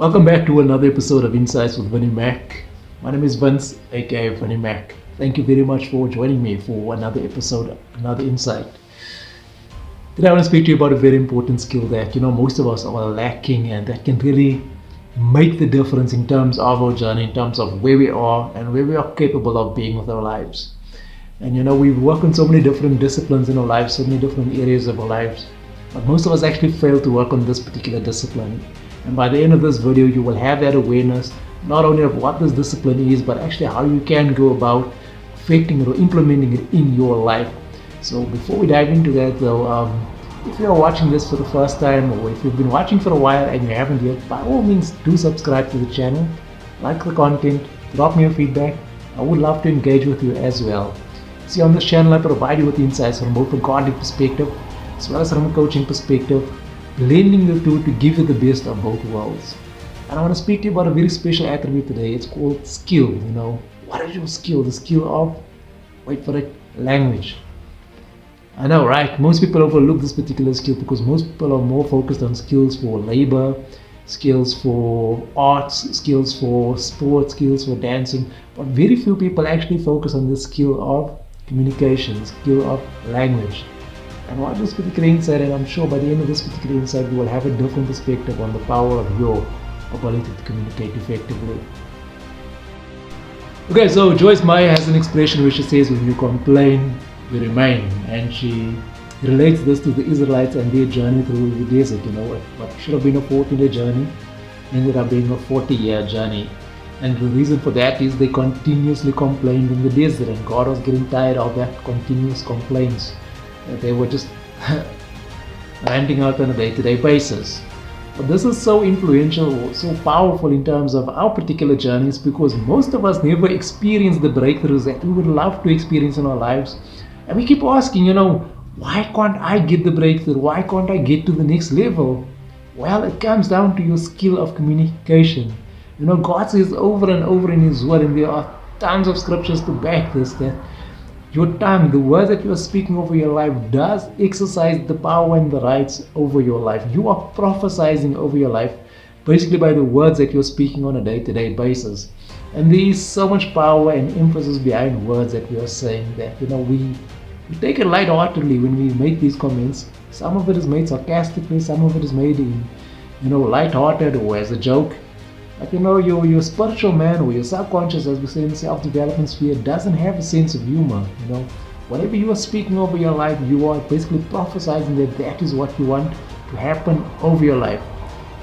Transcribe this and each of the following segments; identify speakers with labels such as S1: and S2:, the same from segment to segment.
S1: Welcome back to another episode of Insights with Vinnie Mac. My name is Vince, aka Vinnie Mac. Thank you very much for joining me for another episode, another insight. Today I want to speak to you about a very important skill that most of us are lacking, and that can really make the difference in terms of our journey, in terms of where we are and where we are capable of being with our lives. And we work on so many different disciplines in our lives, so many different areas of our lives, but most of us actually fail to work on this particular discipline. And by the end of this video, you will have that awareness, not only of what this discipline is, but actually how you can go about affecting it or implementing it in your life. So before we dive into that though, if you are watching this for the first time, or if you've been watching for a while and you haven't yet, by all means do subscribe to the channel, like the content, drop me your feedback. I would love to engage with you as well. See, on this channel I provide you with insights from both a godly perspective as well as from a coaching perspective, blending the two to give you the best of both worlds. And I want to speak to you about a very special attribute today. It's called skill. What is your skill? The skill of, wait for it, language. I know, right? Most people overlook this particular skill because most people are more focused on skills for labor, skills for arts, skills for sports, skills for dancing, but very few people actually focus on the skill of communication, skill of language. And watch this particular insight, and I'm sure by the end of this particular insight you will have a different perspective on the power of your ability to communicate effectively. Okay, so Joyce Meyer has an expression which she says, when you complain, you remain. And she relates this to the Israelites and their journey through the desert. What should have been a 14-day journey ended up being a 40-year journey. And the reason for that is they continuously complained in the desert, and God was getting tired of that continuous complaints. They were just ranting out on a day-to-day basis. But this is so influential, so powerful in terms of our particular journeys, because most of us never experience the breakthroughs that we would love to experience in our lives. And we keep asking, why can't I get the breakthrough? Why can't I get to the next level? Well, it comes down to your skill of communication. God says over and over in His Word, and there are tons of scriptures to back this, that your tongue, the words that you are speaking over your life, does exercise the power and the rights over your life. You are prophesizing over your life basically by the words that you're speaking on a day-to-day basis. And there is so much power and emphasis behind words that we are saying that we take it lightheartedly when we make these comments. Some of it is made sarcastically, some of it is made in lighthearted or as a joke. But your spiritual man, or your subconscious, as we say in the self-development sphere, doesn't have a sense of humor. Whatever you are speaking over your life, you are basically prophesizing that is what you want to happen over your life.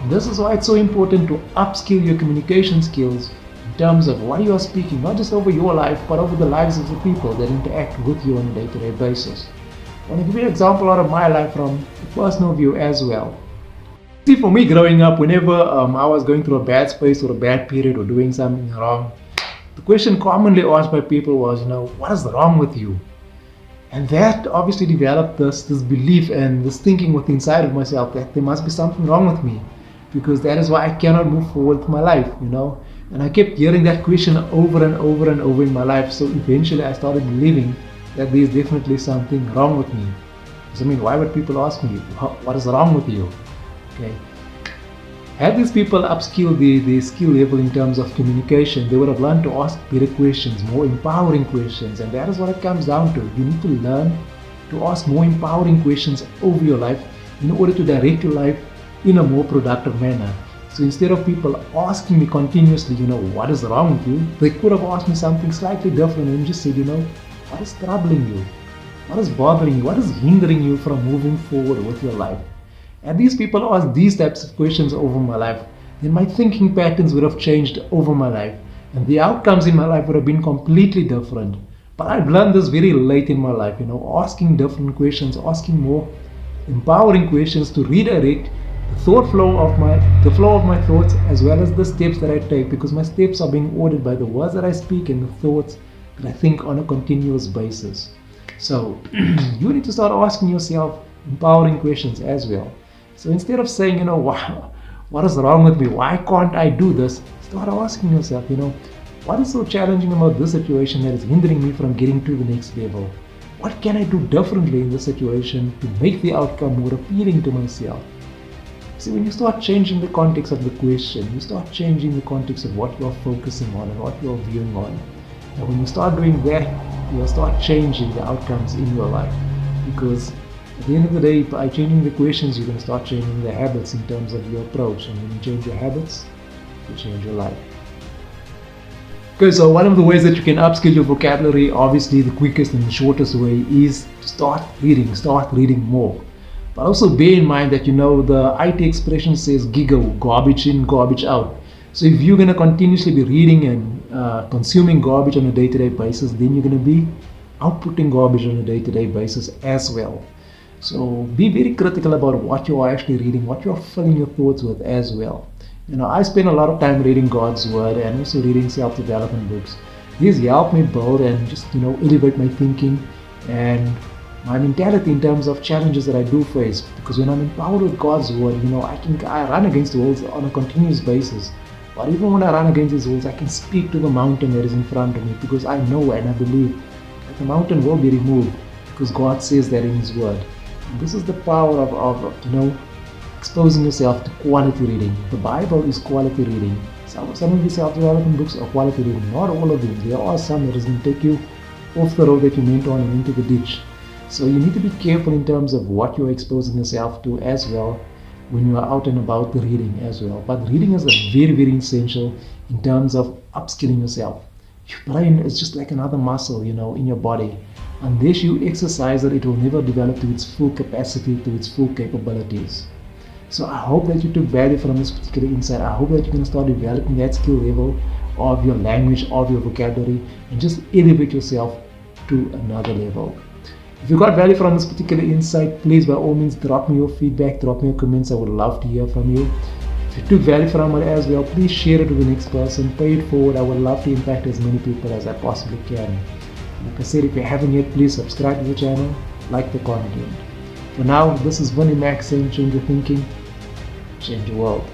S1: And this is why it's so important to upskill your communication skills in terms of what you are speaking, not just over your life, but over the lives of the people that interact with you on a day-to-day basis. I want to give you an example out of my life from a personal view as well. See, for me growing up, whenever I was going through a bad space or a bad period or doing something wrong, the question commonly asked by people was, what is wrong with you? And that obviously developed this belief and this thinking within inside of myself that there must be something wrong with me, because that is why I cannot move forward with my life, And I kept hearing that question over and over and over in my life. So eventually I started believing that there's definitely something wrong with me. Because why would people ask me, what is wrong with you? Okay. Had these people upskilled the skill level in terms of communication, they would have learned to ask better questions, more empowering questions, and that is what it comes down to. You need to learn to ask more empowering questions over your life in order to direct your life in a more productive manner. So instead of people asking me continuously, what is wrong with you, they could have asked me something slightly different and just said, what is troubling you? What is bothering you? What is hindering you from moving forward with your life? And these people asked these types of questions over my life, then my thinking patterns would have changed over my life, and the outcomes in my life would have been completely different. But I've learned this very late in my life, asking different questions, asking more empowering questions to redirect the flow of my thoughts, as well as the steps that I take, because my steps are being ordered by the words that I speak and the thoughts that I think on a continuous basis. So you need to start asking yourself empowering questions as well. So instead of saying, what is wrong with me? Why can't I do this? Start asking yourself, what is so challenging about this situation that is hindering me from getting to the next level? What can I do differently in this situation to make the outcome more appealing to myself? See, when you start changing the context of the question, you start changing the context of what you're focusing on and what you're viewing on. And when you start doing that, you'll start changing the outcomes in your life. Because at the end of the day, by changing the questions, you're going to start changing the habits in terms of your approach. And when you change your habits, you change your life. Okay, so one of the ways that you can upskill your vocabulary, obviously the quickest and the shortest way, is to start reading more. But also bear in mind that, the IT expression says giggle, garbage in, garbage out. So if you're going to continuously be reading and consuming garbage on a day-to-day basis, then you're going to be outputting garbage on a day-to-day basis as well. So be very critical about what you are actually reading, what you're filling your thoughts with as well. I spend a lot of time reading God's Word and also reading self-development books. These help me build and just, elevate my thinking and my mentality in terms of challenges that I do face. Because when I'm empowered with God's Word, I run against walls on a continuous basis. But even when I run against these walls, I can speak to the mountain that is in front of me, because I know and I believe that the mountain will be removed, because God says that in His Word. And this is the power of exposing yourself to quality reading. The Bible is quality reading. Some of these self-development books are quality reading. Not all of them. There are some that is going to take you off the road that you meant on and into the ditch. So you need to be careful in terms of what you're exposing yourself to as well when you are out and about reading as well. But reading is very, very essential in terms of upskilling yourself. Your brain is just like another muscle, in your body. Unless you exercise it, it will never develop to its full capacity, to its full capabilities. So I hope that you took value from this particular insight. I hope that you can start developing that skill level of your language, of your vocabulary, and just elevate yourself to another level. If you got value from this particular insight, please by all means drop me your feedback, drop me your comments. I would love to hear from you. If you took value from it as well, please share it with the next person, pay it forward. I would love to impact as many people as I possibly can. Like I said, if you haven't yet, please subscribe to the channel, like the content. For now, this is Vinny Max saying change your thinking, change your world.